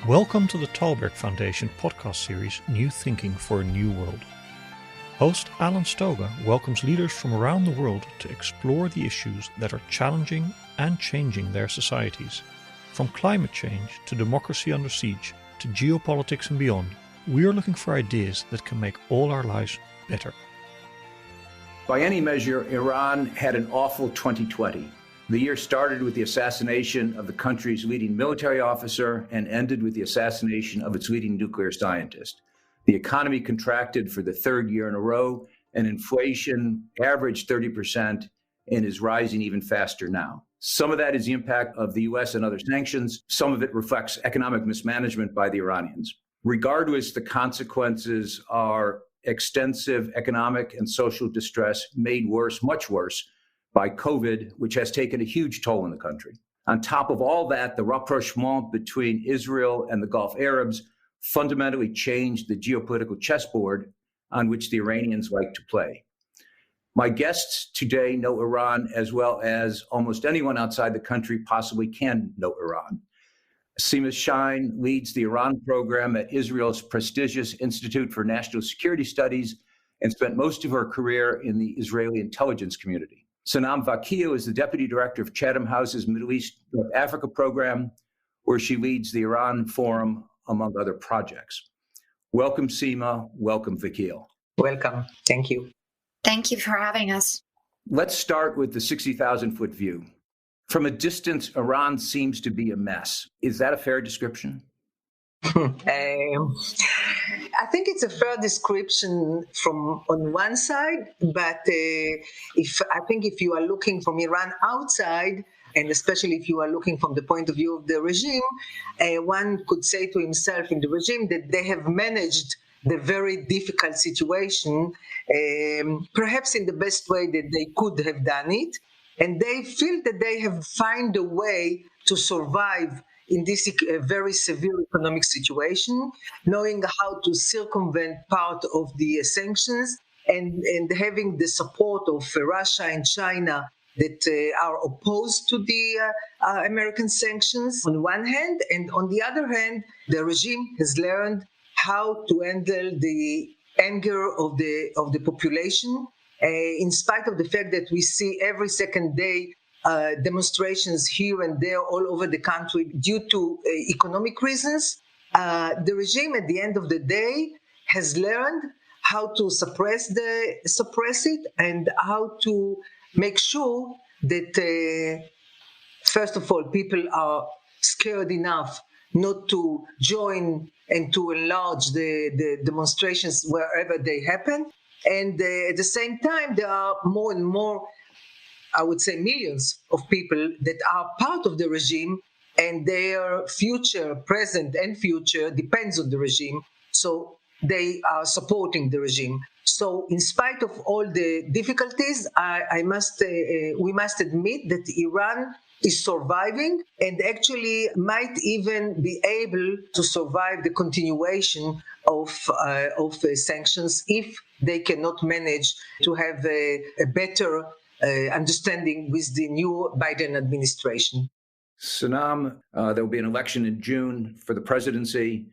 Welcome to the Thalberg Foundation podcast series, New Thinking for a New World. Host Alan Stoga welcomes leaders from around the world to explore the issues that are challenging and changing their societies. From climate change to democracy under siege to geopolitics and beyond, we are looking for ideas that can make all our lives better. By any measure, Iran had an awful 2020. The year started with the assassination of the country's leading military officer and ended with the assassination of its leading nuclear scientist. The economy contracted for the third year in a row, and inflation averaged 30% and is rising even faster now. Some of that is the impact of the U.S. and other sanctions. Some of it reflects economic mismanagement by the Iranians. Regardless, the consequences are extensive economic and social distress made worse, much worse, by COVID, which has taken a huge toll in the country. On top of all that, the rapprochement between Israel and the Gulf Arabs fundamentally changed the geopolitical chessboard on which the Iranians like to play. My guests today know Iran as well as almost anyone outside the country possibly can know Iran. Seema Shine leads the Iran program at Israel's prestigious Institute for National Security Studies and spent most of her career in the Israeli intelligence community. Sanam Vakil is the Deputy Director of Chatham House's Middle East North Africa program, where she leads the Iran Forum, among other projects. Welcome, Seema. Welcome, Vakil. Welcome. Thank you. Thank you for having us. Let's start with the 60,000-foot view. From a distance, Iran seems to be a mess. Is that a fair description? I think it's a fair description from on one side, but if you are looking from Iran outside, and especially if you are looking from the point of view of the regime, one could say to himself in the regime that they have managed the very difficult situation, perhaps in the best way that they could have done it, and they feel that they have found a way to survive in this very severe economic situation, knowing how to circumvent part of the sanctions and having the support of Russia and China that are opposed to the American sanctions on one hand, and on the other hand, the regime has learned how to handle the anger of the population, in spite of the fact that we see every second day demonstrations here and there all over the country due to economic reasons. The regime at the end of the day has learned how to suppress it and how to make sure that, first of all, people are scared enough not to join and to enlarge the demonstrations wherever they happen. And at the same time, there are more and more, I would say, millions of people that are part of the regime, and their future, present and future, depends on the regime. So they are supporting the regime. So in spite of all the difficulties, we must admit that Iran is surviving and actually might even be able to survive the continuation of sanctions if they cannot manage to have a better understanding with the new Biden administration. Sanam, there will be an election in June for the presidency,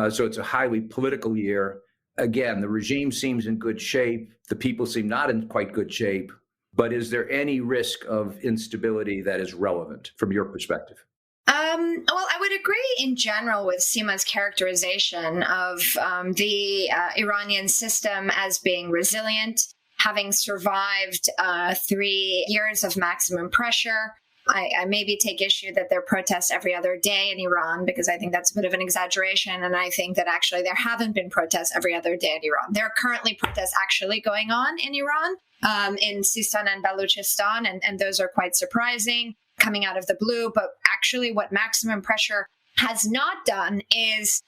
so it's a highly political year. Again, the regime seems in good shape. The people seem not in quite good shape. But is there any risk of instability that is relevant from your perspective? Well, I would agree in general with Seema's characterization of the Iranian system as being resilient, having survived 3 years of maximum pressure. I maybe take issue that there are protests every other day in Iran, because I think that's a bit of an exaggeration. And I think that actually there haven't been protests every other day in Iran. There are currently protests actually going on in Iran, in Sistan and Baluchistan, and those are quite surprising, coming out of the blue. But actually what maximum pressure has not done is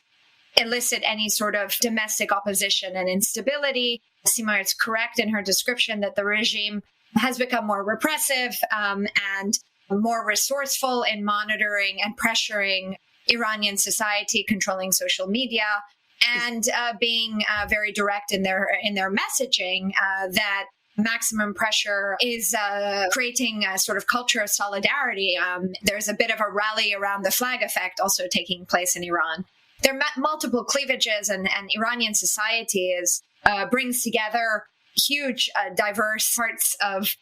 elicit any sort of domestic opposition and instability. Seema is correct in her description that the regime has become more repressive and more resourceful in monitoring and pressuring Iranian society, controlling social media, and being very direct in their messaging that maximum pressure is creating a sort of culture of solidarity. There's a bit of a rally around the flag effect also taking place in Iran. There are multiple cleavages, and Iranian society brings together huge, diverse parts of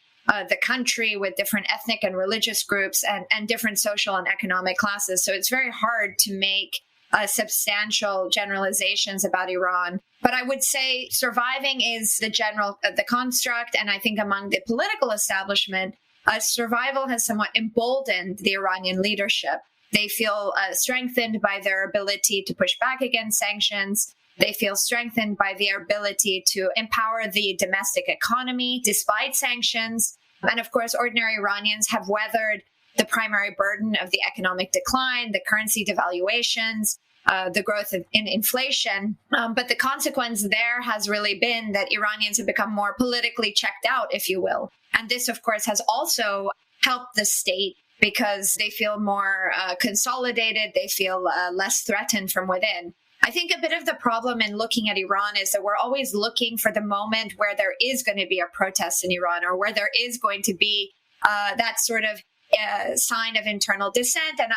the country with different ethnic and religious groups and different social and economic classes. So it's very hard to make substantial generalizations about Iran. But I would say surviving is the construct. And I think among the political establishment, survival has somewhat emboldened the Iranian leadership. They feel strengthened by their ability to push back against sanctions. They feel strengthened by their ability to empower the domestic economy despite sanctions. And of course, ordinary Iranians have weathered the primary burden of the economic decline, the currency devaluations, the growth in inflation. But the consequence there has really been that Iranians have become more politically checked out, if you will. And this, of course, has also helped the state because they feel more consolidated. They feel less threatened from within. I think a bit of the problem in looking at Iran is that we're always looking for the moment where there is going to be a protest in Iran or where there is going to be that sort of sign of internal dissent. And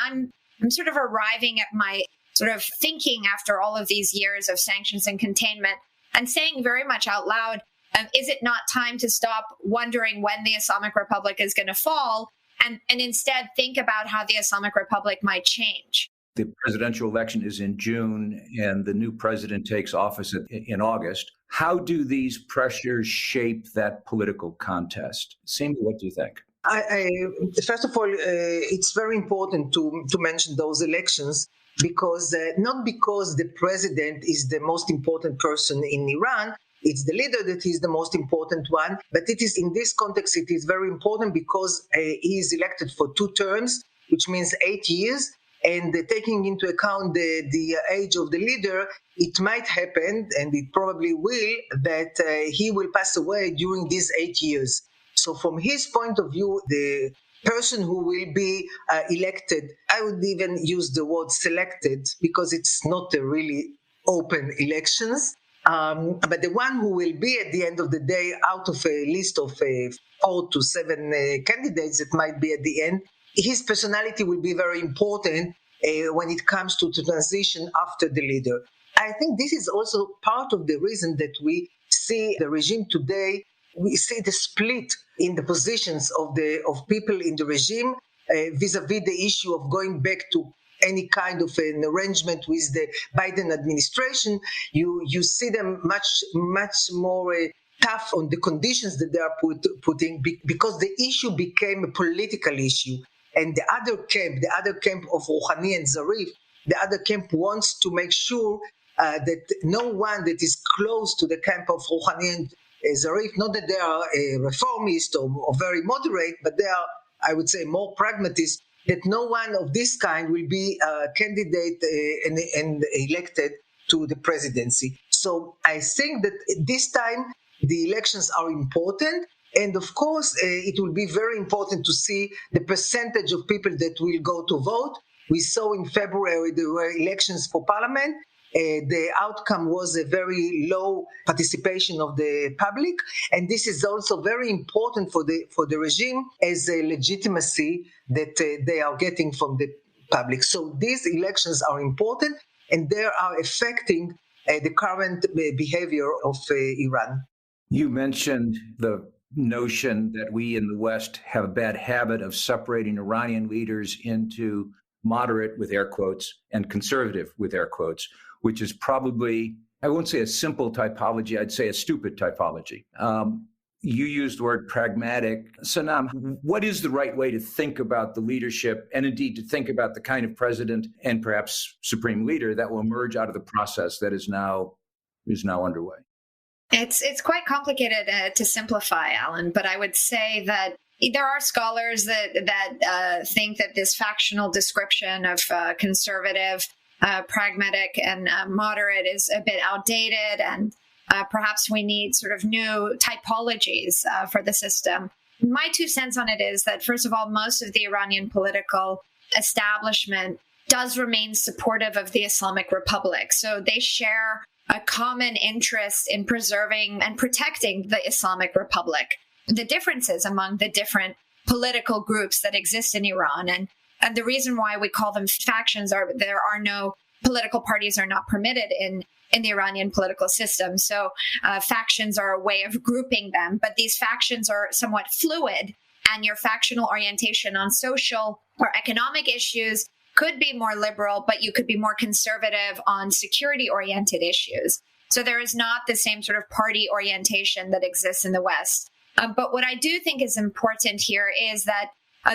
I'm sort of arriving at my sort of thinking after all of these years of sanctions and containment and saying very much out loud, is it not time to stop wondering when the Islamic Republic is going to fall and instead think about how the Islamic Republic might change? The presidential election is in June and the new president takes office in August. How do these pressures shape that political contest? Sima, what do you think? First of all, it's very important to mention those elections because not because the president is the most important person in Iran, it's the leader that is the most important one, but it is in this context, it is very important because he is elected for 2 terms, which means 8 years. And taking into account the age of the leader, it might happen, and it probably will, that he will pass away during these 8 years. So from his point of view, the person who will be elected, I would even use the word selected because it's not a really open elections. But the one who will be at the end of the day out of a list of 4 to 7 candidates that might be at the end, his personality will be very important when it comes to the transition after the leader. I think this is also part of the reason that we see the regime today. We see the split in the positions of people in the regime vis-a-vis the issue of going back to any kind of an arrangement with the Biden administration. You see them much more tough on the conditions that they are putting because the issue became a political issue. And the other camp of Rouhani and Zarif, the other camp wants to make sure that no one that is close to the camp of Rouhani and Zarif, not that they are reformist or very moderate, but they are, I would say, more pragmatist, that no one of this kind will be a candidate and elected to the presidency. So I think that this time the elections are important. And of course, it will be very important to see the percentage of people that will go to vote. We saw in February there were elections for parliament. The outcome was a very low participation of the public. And this is also very important for the regime as a legitimacy that they are getting from the public. So these elections are important and they are affecting the current behavior of Iran. You mentioned the notion that we in the West have a bad habit of separating Iranian leaders into moderate, with air quotes, and conservative, with air quotes, which is probably, I won't say a simple typology, I'd say a stupid typology. You used the word pragmatic. Sanam, what is the right way to think about the leadership and indeed to think about the kind of president and perhaps supreme leader that will emerge out of the process that is now underway? It's quite complicated to simplify, Alan, but I would say that there are scholars that think that this factional description of conservative, pragmatic, and moderate is a bit outdated, and perhaps we need sort of new typologies for the system. My 2 cents on it is that, first of all, most of the Iranian political establishment does remain supportive of the Islamic Republic. So they share a common interest in preserving and protecting the Islamic Republic. The differences among the different political groups that exist in Iran, and the reason why we call them factions are there are no political parties are not permitted in the Iranian political system. So factions are a way of grouping them, but these factions are somewhat fluid, and your factional orientation on social or economic issues could be more liberal, but you could be more conservative on security-oriented issues. So there is not the same sort of party orientation that exists in the West. But what I do think is important here is that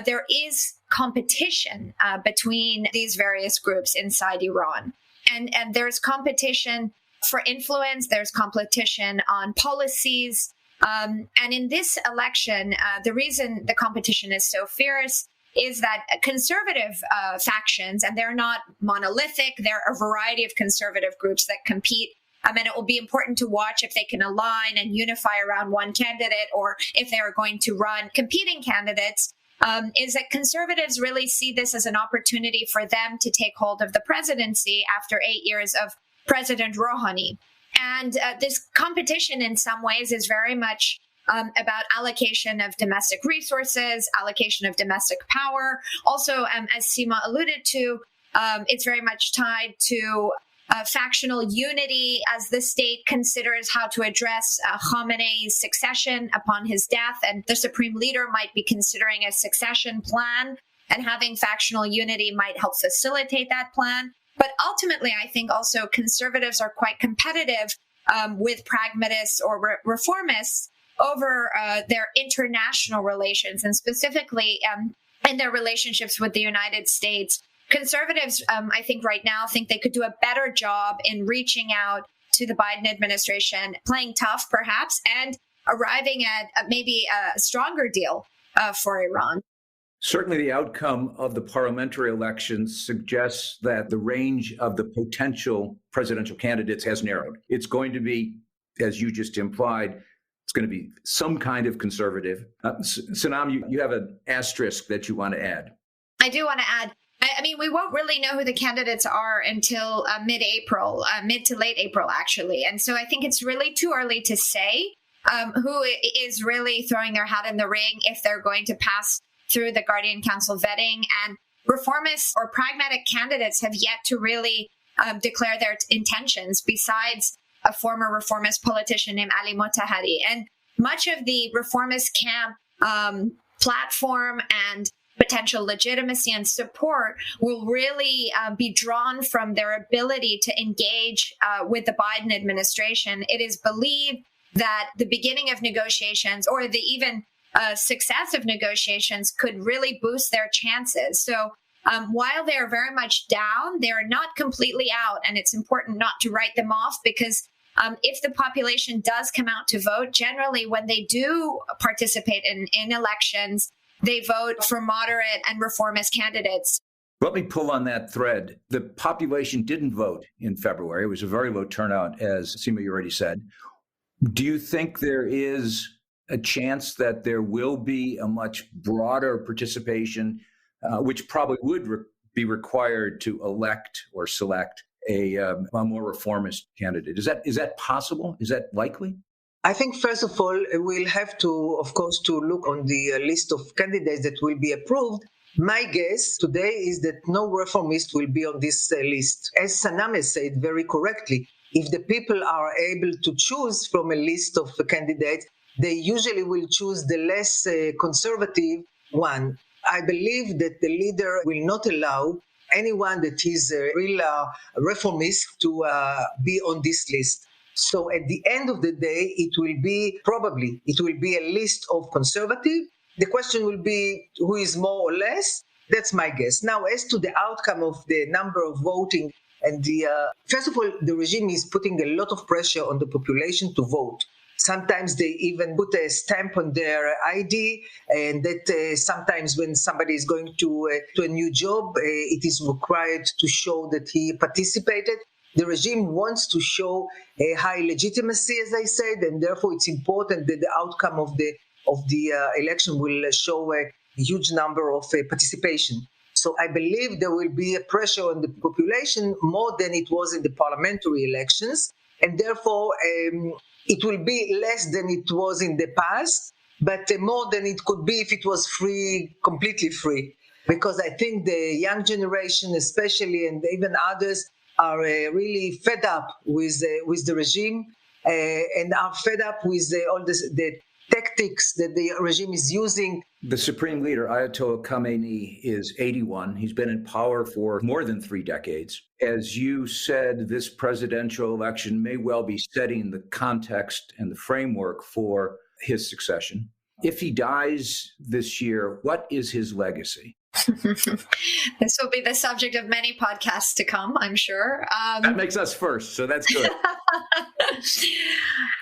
there is competition between these various groups inside Iran. And there's competition for influence, there's competition on policies. And in this election, the reason the competition is so fierce is that conservative factions, and they're not monolithic, there are a variety of conservative groups that compete. And it will be important to watch if they can align and unify around one candidate, or if they are going to run competing candidates, is that conservatives really see this as an opportunity for them to take hold of the presidency after 8 years of President Rouhani. And this competition in some ways is very much about allocation of domestic resources, allocation of domestic power. Also, as Sima alluded to, it's very much tied to factional unity as the state considers how to address Khamenei's succession upon his death. And the supreme leader might be considering a succession plan, and having factional unity might help facilitate that plan. But ultimately, I think also conservatives are quite competitive with pragmatists or reformists over their international relations, and specifically in their relationships with the United States. Conservatives, I think right now, think they could do a better job in reaching out to the Biden administration, playing tough perhaps, and arriving at maybe a stronger deal for Iran. Certainly the outcome of the parliamentary elections suggests that the range of the potential presidential candidates has narrowed. It's going to be, as you just implied, it's going to be some kind of conservative. Sanam, you have an asterisk that you want to add. I do want to add, I mean, we won't really know who the candidates are until mid-April, mid to late April, actually. And so I think it's really too early to say who is really throwing their hat in the ring if they're going to pass through the Guardian Council vetting. And reformists or pragmatic candidates have yet to really declare their intentions, besides a former reformist politician named Ali Motahari. And much of the reformist camp platform and potential legitimacy and support will really be drawn from their ability to engage with the Biden administration. It is believed that the beginning of negotiations, or the even success of negotiations, could really boost their chances. So while they are very much down, they are not completely out. And it's important not to write them off, because if the population does come out to vote, generally when they do participate in elections, they vote for moderate and reformist candidates. Let me pull on that thread. The population didn't vote in February. It was a very low turnout, as Sima, you already said. Do you think there is a chance that there will be a much broader participation, which probably would be required to elect or select a more reformist candidate? Is that possible? Is that likely? I think, first of all, we'll have to, of course, to look on the list of candidates that will be approved. My guess today is that no reformist will be on this list. As Sanam has said very correctly, if the people are able to choose from a list of candidates, they usually will choose the less conservative one. I believe that the leader will not allow anyone that is a real reformist to be on this list. So at the end of the day, it will be a list of conservative. The question will be who is more or less. That's my guess. Now, as to the outcome of the number of voting, and first of all, the regime is putting a lot of pressure on the population to vote. Sometimes they even put a stamp on their ID, and that sometimes when somebody is going to a new job, it is required to show that he participated. The regime wants to show a high legitimacy, as I said, and therefore it's important that the outcome of the election will show a huge number of participation. So I believe there will be a pressure on the population more than it was in the parliamentary elections. and therefore it will be less than it was in the past, but more than it could be if it was free, completely free. Because I think the young generation especially, and even others, are really fed up with the regime and are fed up with all the tactics that the regime is using. The supreme leader, Ayatollah Khamenei, is 81. He's been in power for more than 3 decades. As you said, this presidential election may well be setting the context and the framework for his succession. If he dies this year, what is his legacy? This will be the subject of many podcasts to come, I'm sure. That makes us first, so that's good.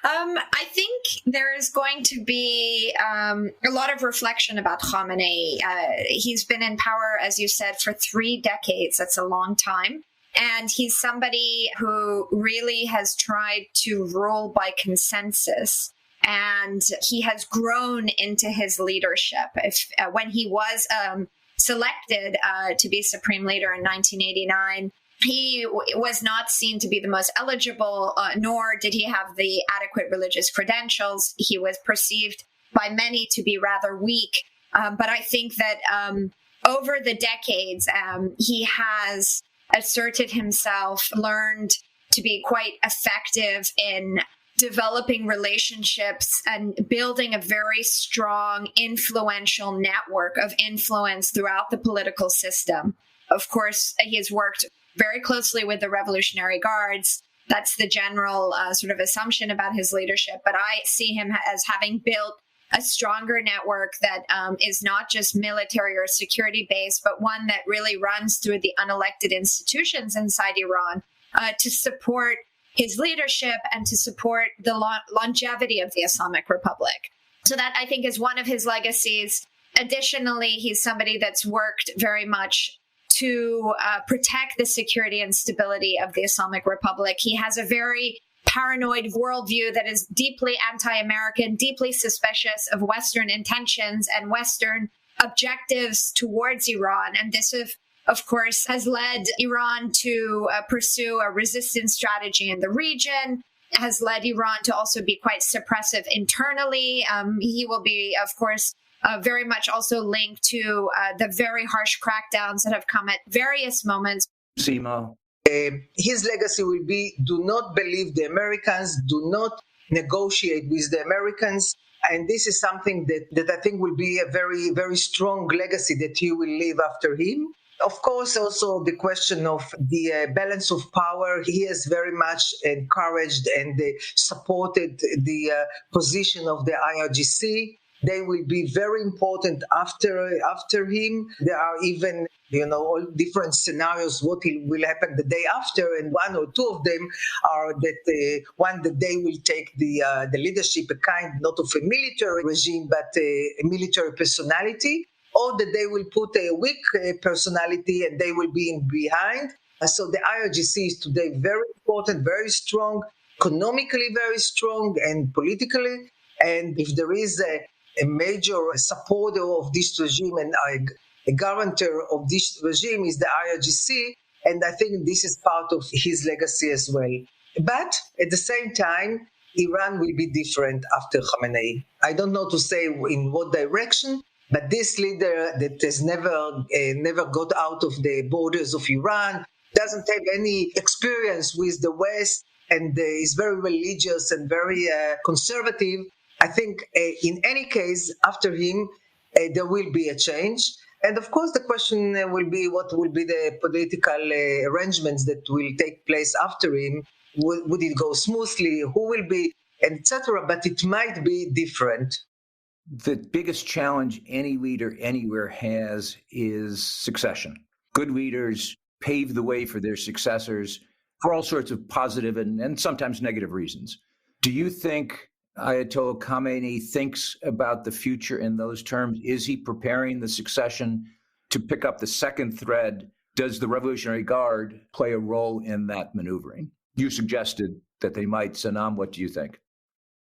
I think there is going to be a lot of reflection about Khamenei. He's been in power, as you said, for 3 decades. That's a long time. And he's somebody who really has tried to rule by consensus. And he has grown into his leadership. When he was selected to be supreme leader in 1989, he was not seen to be the most eligible, nor did he have the adequate religious credentials. He was perceived by many to be rather weak. But I think that over the decades, he has asserted himself, learned to be quite effective in developing relationships and building a very strong, influential network of influence throughout the political system. Of course, he has worked very closely with the Revolutionary Guards. That's the general sort of assumption about his leadership. But I see him as having built a stronger network that is not just military or security based, but one that really runs through the unelected institutions inside Iran to support his leadership and to support the longevity of the Islamic Republic. So that, I think, is one of his legacies. Additionally, he's somebody that's worked very much to protect the security and stability of the Islamic Republic. He has a very paranoid worldview that is deeply anti-American, deeply suspicious of Western intentions and Western objectives towards Iran. And this, of course, has led Iran to pursue a resistance strategy in the region, has led Iran to also be quite suppressive internally. He will be, of course, very much also linked to the very harsh crackdowns that have come at various moments. Sima. His legacy will be, do not believe the Americans, do not negotiate with the Americans. And this is something that I think will be a very, very strong legacy that he will leave after him. Of course, also the question of the balance of power. He has very much encouraged and supported the position of the IRGC. They will be very important after him. There are even, all different scenarios what will happen the day after, and 1 or 2 of them are that one that they will take the leadership, a kind not of a military regime but a military personality, or that they will put a weak personality and they will be in behind. So the IRGC is today very important, very strong, economically very strong, and politically. And if there is a major supporter of this regime and a guarantor of this regime is the IRGC, and I think this is part of his legacy as well. But at the same time, Iran will be different after Khamenei. I don't know to say in what direction, but this leader that has never got out of the borders of Iran, doesn't have any experience with the West, and is very religious and very conservative. I think in any case, after him, there will be a change. And of course, the question will be what will be the political arrangements that will take place after him. Would it go smoothly? Who will be, etc. But it might be different. The biggest challenge any leader anywhere has is succession. Good leaders pave the way for their successors for all sorts of positive and sometimes negative reasons. Do you think Ayatollah Khamenei thinks about the future in those terms? Is he preparing the succession? To pick up the second thread, does the Revolutionary Guard play a role in that maneuvering? You suggested that they might. Sanam, what do you think?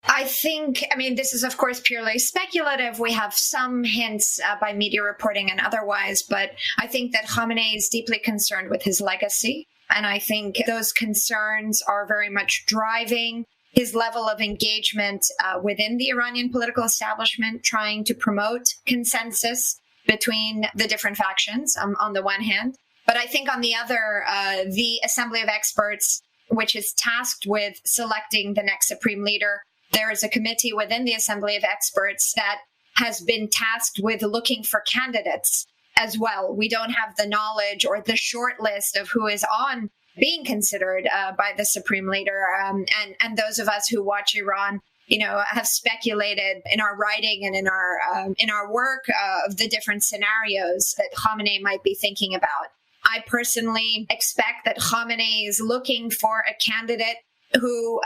I think, this is, of course, purely speculative. We have some hints by media reporting and otherwise, but I think that Khamenei is deeply concerned with his legacy. And I think those concerns are very much driving his level of engagement within the Iranian political establishment, trying to promote consensus between the different factions on the one hand. But I think on the other, the Assembly of Experts, which is tasked with selecting the next supreme leader, there is a committee within the Assembly of Experts that has been tasked with looking for candidates as well. We don't have the knowledge or the short list of who is on being considered by the supreme leader. And those of us who watch Iran, have speculated in our writing and in our work of the different scenarios that Khamenei might be thinking about. I personally expect that Khamenei is looking for a candidate who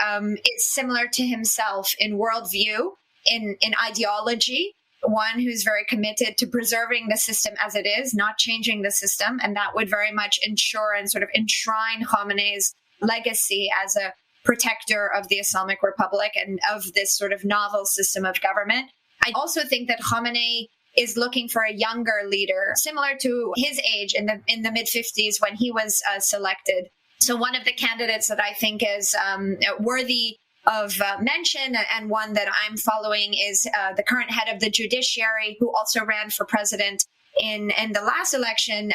is similar to himself in worldview, in ideology, one who's very committed to preserving the system as it is, not changing the system. And that would very much ensure and sort of enshrine Khamenei's legacy as a protector of the Islamic Republic and of this sort of novel system of government. I also think that Khamenei is looking for a younger leader, similar to his age in the mid-50s when he was selected. So one of the candidates that I think is worthy of mention, and one that I'm following, is the current head of the judiciary, who also ran for president in the last election,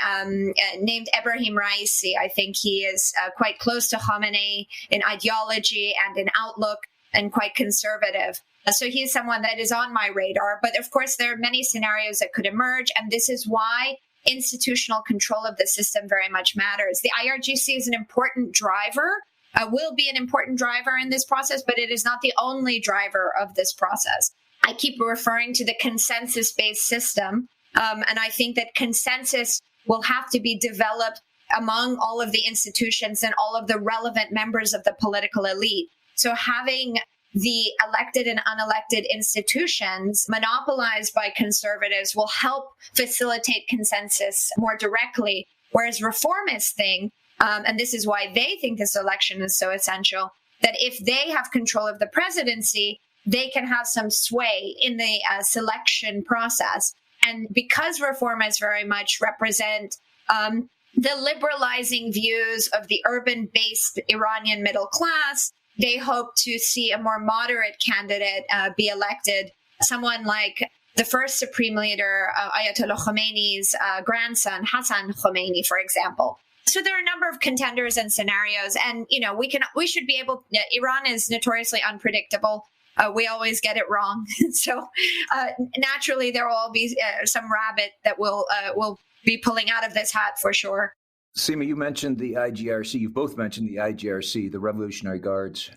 named Ebrahim Raisi. I think he is quite close to Khamenei in ideology and in outlook, and quite conservative. So he's someone that is on my radar. But of course, there are many scenarios that could emerge, and this is why institutional control of the system very much matters. The IRGC is an important driver, will be an important driver in this process, but it is not the only driver of this process. I keep referring to the consensus-based system, and I think that consensus will have to be developed among all of the institutions and all of the relevant members of the political elite. So having the elected and unelected institutions monopolized by conservatives will help facilitate consensus more directly, whereas reformists think, and this is why they think this election is so essential, that if they have control of the presidency, they can have some sway in the selection process. And because reformists very much represent the liberalizing views of the urban-based Iranian middle class, they hope to see a more moderate candidate be elected, someone like the first supreme leader, Ayatollah Khomeini's grandson, Hassan Khomeini, for example. So there are a number of contenders and scenarios, and we should be able. Iran is notoriously unpredictable. We always get it wrong, so naturally there will be some rabbit that will be pulling out of this hat for sure. Seema, you mentioned the IGRC. You've both mentioned the IGRC, the Revolutionary Guards.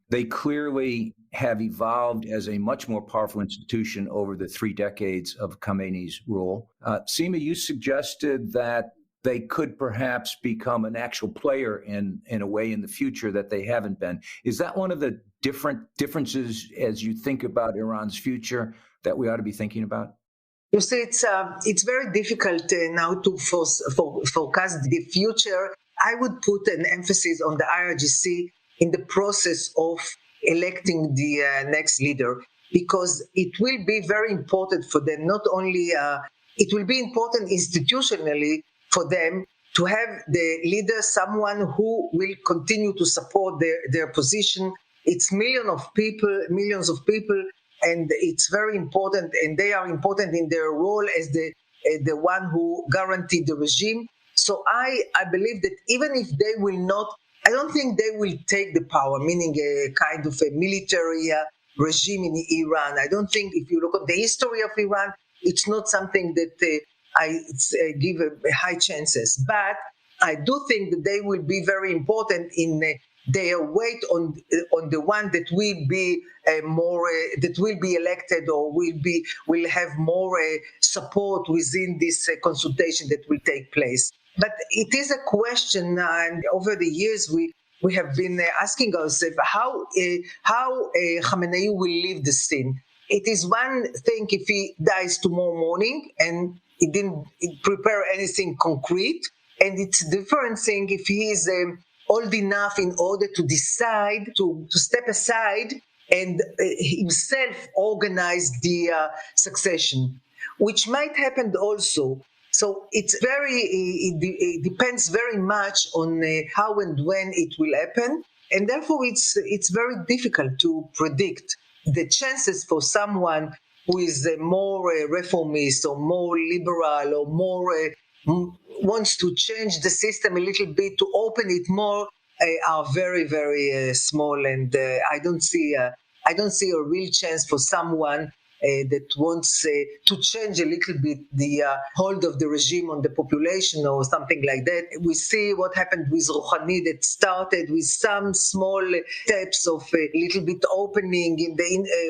They clearly have evolved as a much more powerful institution over the 3 decades of Khamenei's rule. Seema, you suggested that they could perhaps become an actual player in a way in the future that they haven't been. Is that one of the differences as you think about Iran's future that we ought to be thinking about? You see, it's very difficult now to forecast the future. I would put an emphasis on the IRGC in the process of electing the next leader, because it will be very important for them. Not only it will be important institutionally for them to have the leader, someone who will continue to support their position. It's millions of people. And it's very important, and they are important in their role as the one who guaranteed the regime. So I believe that even if they will not, I don't think they will take the power, meaning a kind of a military regime in Iran. I don't think, if you look at the history of Iran, it's not something that I give high chances. But I do think that they will be very important in their weight on the one that will be that will be elected or will have more support within this consultation that will take place. But it is a question, and over the years we have been asking ourselves how Khamenei will leave the scene. It is one thing if he dies tomorrow morning and he didn't prepare anything concrete, and it's a different thing if he is old enough in order to decide to step aside and himself organize the succession, which might happen also. So it depends very much on how and when it will happen. And therefore, it's very difficult to predict the chances for someone who is more reformist or more liberal or more wants to change the system a little bit, to open it more, are very, very small. And I don't see a real chance for someone that wants to change a little bit the hold of the regime on the population or something like that. We see what happened with Rouhani, that started with some small steps of a little bit opening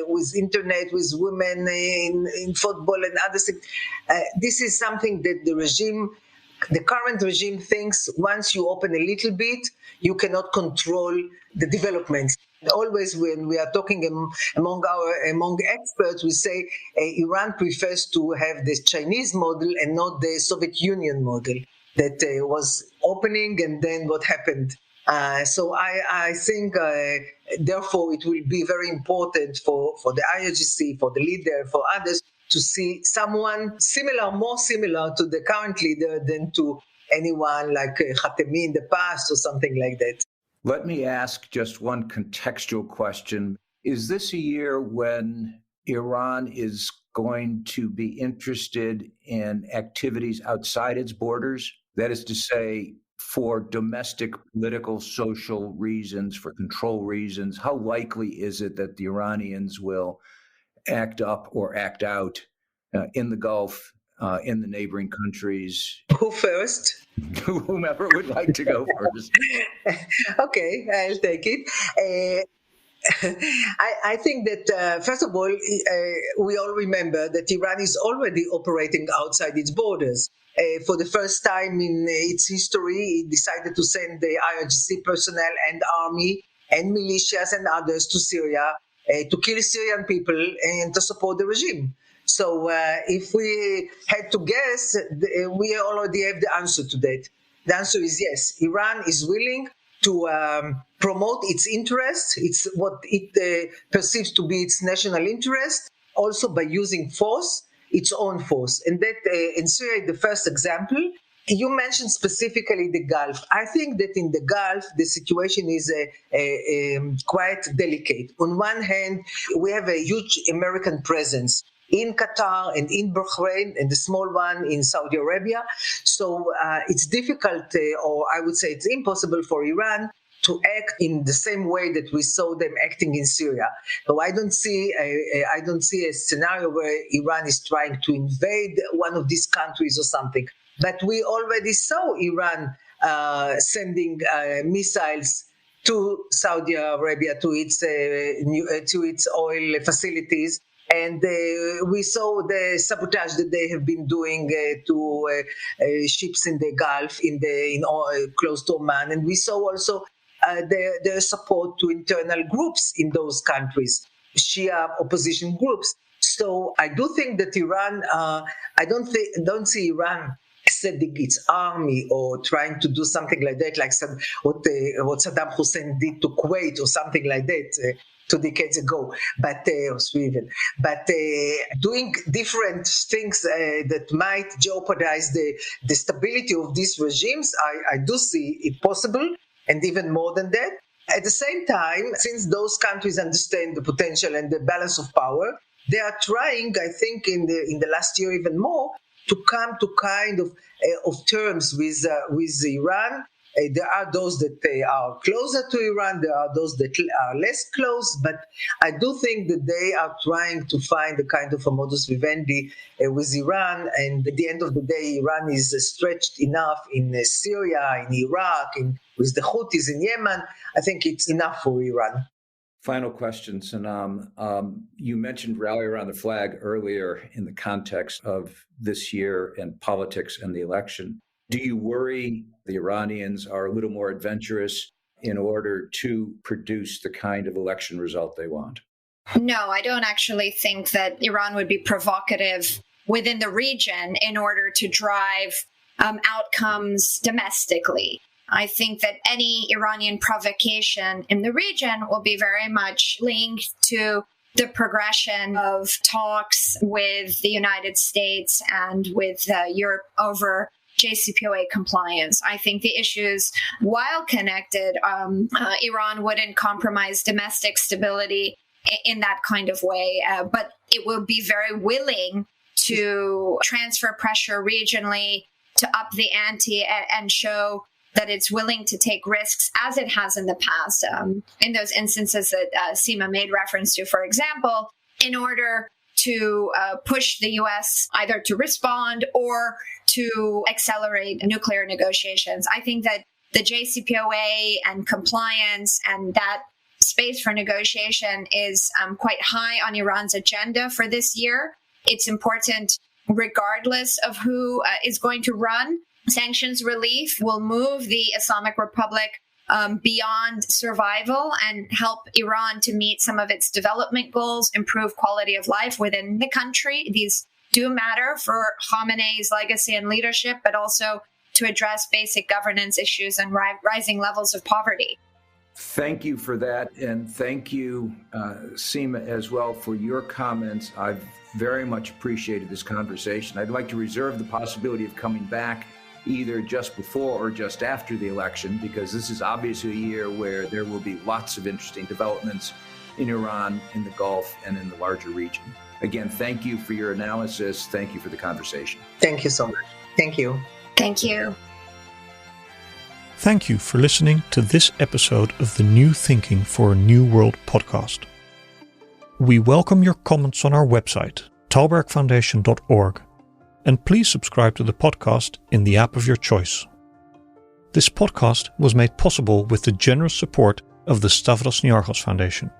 with internet, with women in football and other things. This is something that the current regime thinks once you open a little bit, you cannot control the developments. Always when we are talking among experts, we say Iran prefers to have the Chinese model and not the Soviet Union model that was opening and then what happened. So I think, therefore, it will be very important for the IRGC, for the leader, for others, to see someone more similar to the current leader than to anyone like Khatami in the past or something like that. Let me ask just one contextual question. Is this a year when Iran is going to be interested in activities outside its borders? That is to say, for domestic, political, social reasons, for control reasons, how likely is it that the Iranians will act up or act out in the Gulf, in the neighboring countries? Who first? Whomever would like to go first. Okay, I'll take it. I think that, first of all, we all remember that Iran is already operating outside its borders. For the first time in its history, it decided to send the IRGC personnel and army and militias and others to Syria to kill Syrian people and to support the regime. So if we had to guess, we already have the answer to that. The answer is yes. Iran is willing to promote its interests, it's what it perceives to be its national interest, also by using force, its own force. And that in Syria, the first example, you mentioned specifically the Gulf. I think that in the Gulf, the situation is quite delicate. On one hand, we have a huge American presence in Qatar and in Bahrain, and the small one in Saudi Arabia. So it's difficult, or I would say it's impossible for Iran to act in the same way that we saw them acting in Syria. So I don't see a scenario where Iran is trying to invade one of these countries or something. But we already saw Iran sending missiles to Saudi Arabia, to its oil facilities. And we saw the sabotage that they have been doing to ships in the Gulf, close to Oman. And we saw also their support to internal groups in those countries, Shia opposition groups. So I do think that Iran, I don't see Iran sending its army or trying to do something like that, like what Saddam Hussein did to Kuwait or something like that 2 decades ago, or Sweden. But doing different things that might jeopardize the stability of these regimes, I do see it possible, and even more than that. At the same time, since those countries understand the potential and the balance of power, they are trying, I think, in the last year even more, to come to kind of terms with Iran. There are those that are closer to Iran, there are those that are less close, but I do think that they are trying to find a kind of a modus vivendi with Iran, and at the end of the day, Iran is stretched enough in Syria, in Iraq, with the Houthis in Yemen. I think it's enough for Iran. Final question, Sanam. You mentioned Rally Around the Flag earlier in the context of this year and politics and the election. Do you worry the Iranians are a little more adventurous in order to produce the kind of election result they want? No, I don't actually think that Iran would be provocative within the region in order to drive outcomes domestically. I think that any Iranian provocation in the region will be very much linked to the progression of talks with the United States and with Europe over JCPOA compliance. I think the issues, while connected, Iran wouldn't compromise domestic stability in that kind of way, but it will be very willing to transfer pressure regionally, to up the ante and show that it's willing to take risks as it has in the past, in those instances that Seema made reference to, for example, in order to push the U.S. either to respond or to accelerate nuclear negotiations. I think that the JCPOA and compliance and that space for negotiation is quite high on Iran's agenda for this year. It's important regardless of who is going to run. Sanctions relief will move the Islamic Republic beyond survival and help Iran to meet some of its development goals, improve quality of life within the country. These do matter for Khamenei's legacy and leadership, but also to address basic governance issues and rising levels of poverty. Thank you for that. And thank you, Seema, as well, for your comments. I've very much appreciated this conversation. I'd like to reserve the possibility of coming back either just before or just after the election, because this is obviously a year where there will be lots of interesting developments in Iran, in the Gulf, and in the larger region. Again, thank you for your analysis. Thank you for the conversation. Thank you so much. Thank you. Thank you. Thank you for listening to this episode of the New Thinking for a New World podcast. We welcome your comments on our website, talbergfoundation.org, and please subscribe to the podcast in the app of your choice. This podcast was made possible with the generous support of the Stavros Niarchos Foundation.